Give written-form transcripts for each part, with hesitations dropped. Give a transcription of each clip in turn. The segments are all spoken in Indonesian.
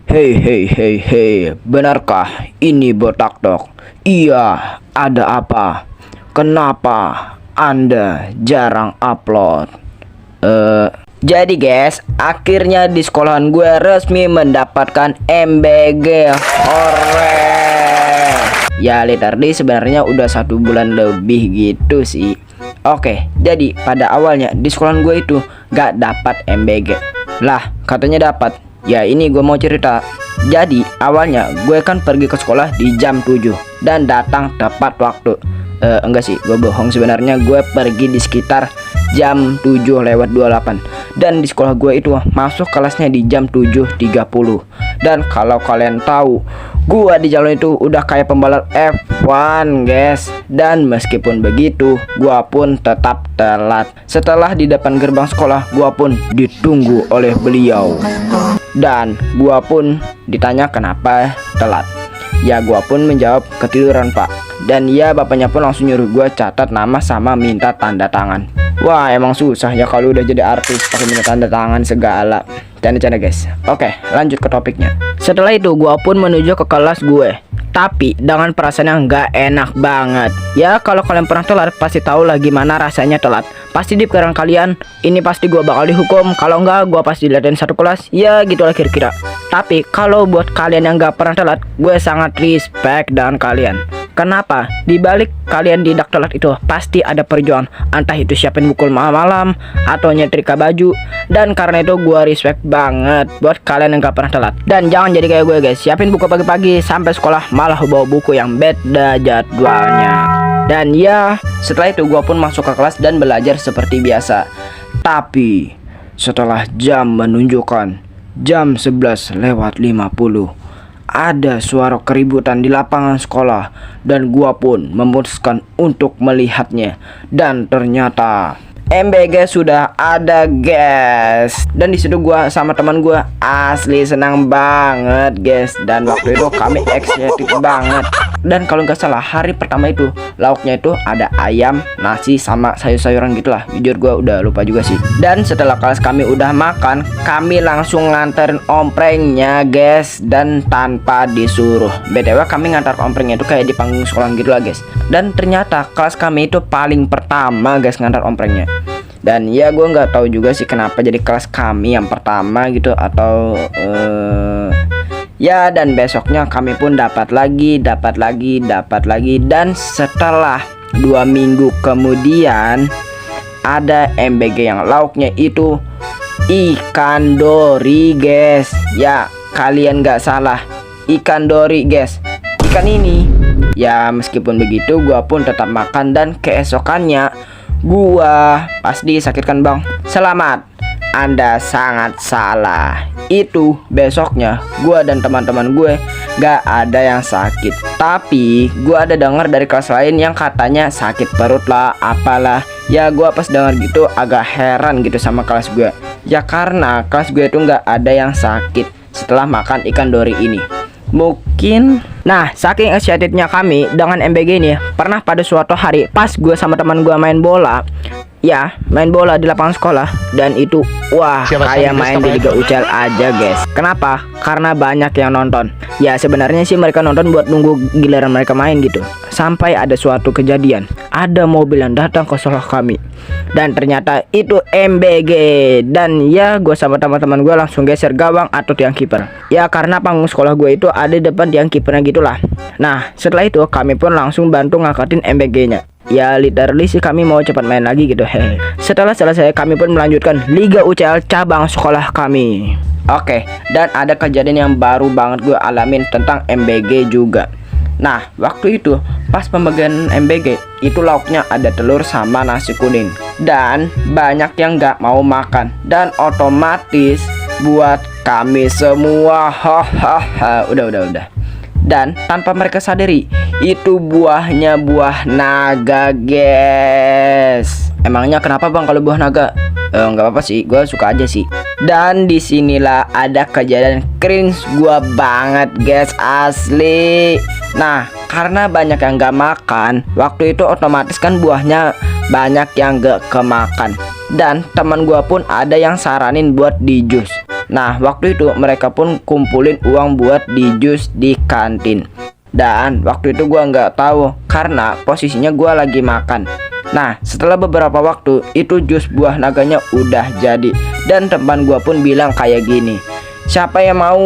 Hei hei hei hei, benarkah ini botak tok? Iya, ada apa? Kenapa Anda jarang upload? Jadi guys, akhirnya di sekolahan gue resmi mendapatkan MBG. Hore! Ya literally sebenarnya udah 1 bulan lebih gitu sih. Oke, jadi pada awalnya di sekolahan gue itu gak dapat MBG. Lah, katanya dapat. Ya ini gue mau cerita. Jadi awalnya gue kan pergi ke sekolah di jam 7 dan datang tepat waktu. Enggak sih, gue bohong. Sebenarnya gue pergi di sekitar jam 7:28. Dan di sekolah gue itu masuk kelasnya di jam 7:30. Dan kalau kalian tahu, gue di jalan itu udah kayak pembalap F1 guys. Dan meskipun begitu, gue pun tetap telat. Setelah di depan gerbang sekolah, gue pun ditunggu oleh beliau. Dan gua pun ditanya kenapa telat. Ya gua pun menjawab ketiduran pak. Dan ya bapaknya pun langsung nyuruh gua catat nama sama minta tanda tangan. Wah emang susah ya kalau udah jadi artis pakai minta tanda tangan segala. Canda-canda guys. Oke lanjut ke topiknya. Setelah itu gua pun menuju ke kelas gue. Tapi dengan perasaan yang gak enak banget. Ya kalau kalian pernah telat pasti tahu lah gimana rasanya telat. Pasti di pikiran kalian ini pasti gua bakal dihukum. Kalau enggak gua pasti diliatin satu kelas. Ya gitulah kira-kira. Tapi kalau buat kalian yang gak pernah telat, gue sangat respect dengan kalian. Kenapa? Di balik kalian tidak telat itu pasti ada perjuangan. Entah itu siapin buku malam-malam atau nyetrika baju. Dan karena itu gue respect banget buat kalian yang gak pernah telat. Dan jangan jadi kayak gue guys, siapin buku pagi-pagi sampai sekolah malah bawa buku yang beda jadwalnya. Dan ya setelah itu gue pun masuk ke kelas dan belajar seperti biasa. Tapi setelah jam menunjukkan jam 11:50, ada suara keributan di lapangan sekolah dan gua pun memutuskan untuk melihatnya. Dan ternyata MBG sudah ada guys. Dan disitu gua sama teman gua asli senang banget guys. Dan waktu itu kami excited banget. Dan kalau nggak salah hari pertama itu lauknya itu ada ayam, nasi sama sayur-sayuran gitulah. Jujur gua udah lupa juga sih. Dan setelah kelas kami udah makan, kami langsung nganterin omprengnya guys. Dan tanpa disuruh. BTW kami ngantar omprengnya itu kayak di panggung sekolah gitu lah guys. Dan ternyata kelas kami itu paling pertama guys ngantar omprengnya. Dan ya gue nggak tahu juga sih kenapa jadi kelas kami yang pertama gitu atau ya. Dan besoknya kami pun dapat lagi. Dan setelah 2 minggu kemudian ada MBG yang lauknya itu ikan dori guys. Ya kalian nggak salah, ikan dori guys. Ikan ini ya meskipun begitu gua pun tetap makan. Dan keesokannya gua pasti disakitkan bang. Selamat, Anda sangat salah. Itu besoknya gua dan teman-teman gue gak ada yang sakit. Tapi gua ada dengar dari kelas lain yang katanya sakit perut lah apalah. Ya gua pas dengar gitu agak heran gitu sama kelas gue. Ya karena kelas gue itu gak ada yang sakit setelah makan ikan dori ini. Mungkin nah saking excitednya kami dengan MBG ini, pernah pada suatu hari pas gue sama teman gue main bola. Ya main bola di lapangan sekolah. Dan itu wah kayak main di Liga UCL aja guys. Kenapa? Karena banyak yang nonton. Ya sebenarnya sih mereka nonton buat nunggu giliran mereka main gitu. Sampai ada suatu kejadian, ada mobil yang datang ke sekolah kami. Dan ternyata itu MBG. Dan ya gue sama teman-teman gue langsung geser gawang atau tiang kiper. Ya karena panggung sekolah gue itu ada di depan tiang kipernya gitulah. Nah setelah itu kami pun langsung bantu ngangkatin MBG-nya. Ya literally sih kami mau cepat main lagi gitu. Setelah selesai kami pun melanjutkan Liga UCL cabang sekolah kami. Oke, dan ada kejadian yang baru banget gue alamin tentang MBG juga. Nah waktu itu pas pembagian MBG itu lauknya ada telur sama nasi kuning. Dan banyak yang gak mau makan. Dan otomatis buat kami semua udah. Dan tanpa mereka sadari itu buahnya buah naga guys. Emangnya kenapa bang kalau buah naga? Nggak apa-apa sih, gue suka aja sih. Dan disinilah ada kejadian cringe gue banget guys asli. Nah karena banyak yang gak makan, waktu itu otomatis kan buahnya banyak yang gak kemakan. Dan teman gue pun ada yang saranin buat di jus. Nah, waktu itu mereka pun kumpulin uang buat di jus di kantin. Dan waktu itu gua nggak tahu karena posisinya gua lagi makan. Nah, setelah beberapa waktu itu jus buah naganya udah jadi. Dan teman gua pun bilang kayak gini, siapa yang mau?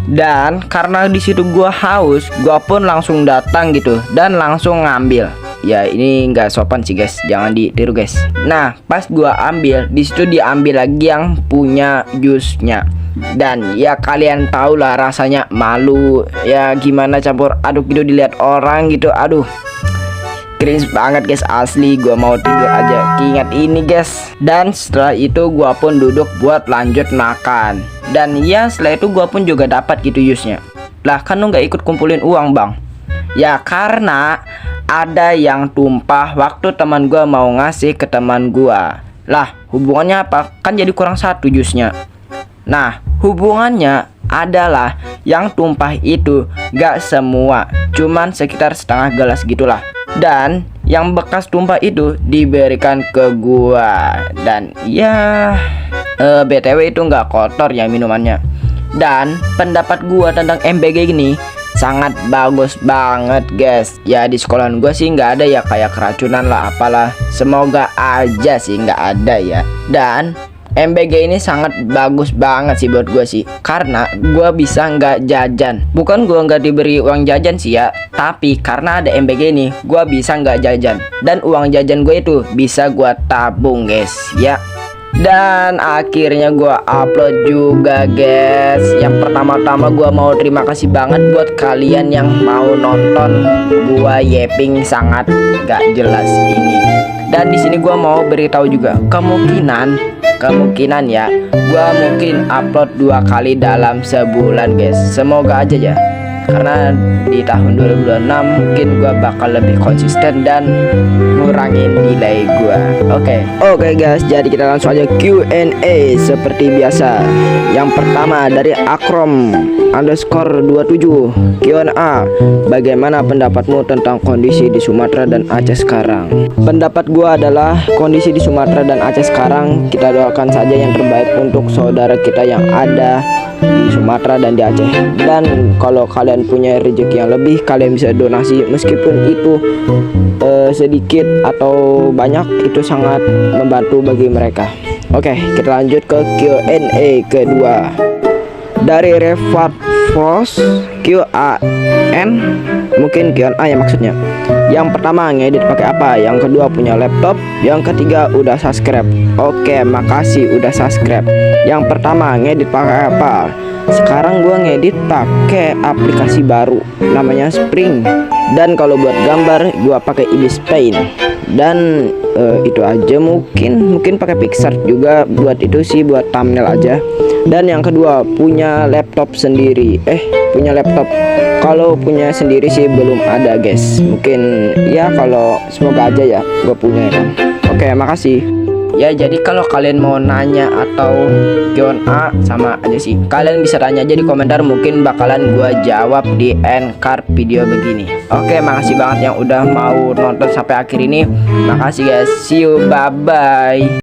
Dan karena di situ gua haus, gua pun langsung datang gitu dan langsung ngambil. Ya ini nggak sopan sih guys, jangan ditiru guys. Nah pas gua ambil, di situ diambil lagi yang punya jusnya. Dan ya kalian tau lah rasanya malu. Ya gimana campur aduk gitu dilihat orang gitu. Aduh, cringe banget guys, asli gua mau tidur aja ingat ini guys. Dan setelah itu gua pun duduk buat lanjut makan. Dan ya setelah itu gua pun juga dapat gitu jusnya. Lah kan lu nggak ikut kumpulin uang bang? Ya karena ada yang tumpah waktu teman gua mau ngasih ke teman gua. Lah hubungannya apa? Kan jadi kurang satu jusnya. Nah hubungannya adalah yang tumpah itu gak semua, cuman sekitar setengah gelas gitulah. Dan yang bekas tumpah itu diberikan ke gua. Dan ya BTW itu nggak kotor ya minumannya. Dan pendapat gua tentang MBG ini sangat bagus banget guys. Ya di sekolahan gue sih nggak ada ya kayak keracunan lah apalah. Semoga aja sih nggak ada ya. Dan MBG ini sangat bagus banget sih buat gue sih, karena gue bisa nggak jajan. Bukan gue nggak diberi uang jajan sih ya, tapi karena ada MBG ini gue bisa nggak jajan. Dan uang jajan gue itu bisa gue tabung guys ya. Dan akhirnya gue upload juga guys. Yang pertama-tama gue mau terima kasih banget buat kalian yang mau nonton gue yeping sangat gak jelas ini. Dan di sini gue mau beritahu juga kemungkinan ya gue mungkin upload 2 kali dalam sebulan guys. Semoga aja ya, karena di tahun 2026 mungkin gue bakal lebih konsisten dan ngurangin delay gue. Oke guys, jadi kita langsung aja Q&A seperti biasa. Yang pertama dari Akrom_27 Q&A, bagaimana pendapatmu tentang kondisi di Sumatera dan Aceh sekarang? Pendapat gue adalah kondisi di Sumatera dan Aceh sekarang, kita doakan saja yang terbaik untuk saudara kita yang ada di Sumatera dan di Aceh. Dan kalau kalian punya rezeki yang lebih, kalian bisa donasi meskipun itu sedikit atau banyak, itu sangat membantu bagi mereka. Oke, kita lanjut ke Q&A kedua dari Refat Frost QAN, mungkin Q&A ya maksudnya. Yang pertama, ngedit pakai apa? Yang kedua, punya laptop. Yang ketiga, udah subscribe. Oke, makasih udah subscribe. Yang pertama, ngedit pakai apa? Sekarang gua ngedit pakai aplikasi baru namanya Spring. Dan kalau buat gambar gua pakai Ibis Paint. Dan itu aja, mungkin pakai Pixar juga buat itu sih, buat thumbnail aja. Dan yang kedua, punya laptop sendiri. Punya laptop. Kalau punya sendiri sih belum ada guys. Mungkin ya kalau semoga aja ya gue punya kan. Oke, makasih. Ya jadi kalau kalian mau nanya atau Q&A sama aja sih, kalian bisa tanya aja di komentar, mungkin bakalan gue jawab di end card video begini. Oke, makasih banget yang udah mau nonton sampai akhir ini. Makasih guys, see you, bye bye.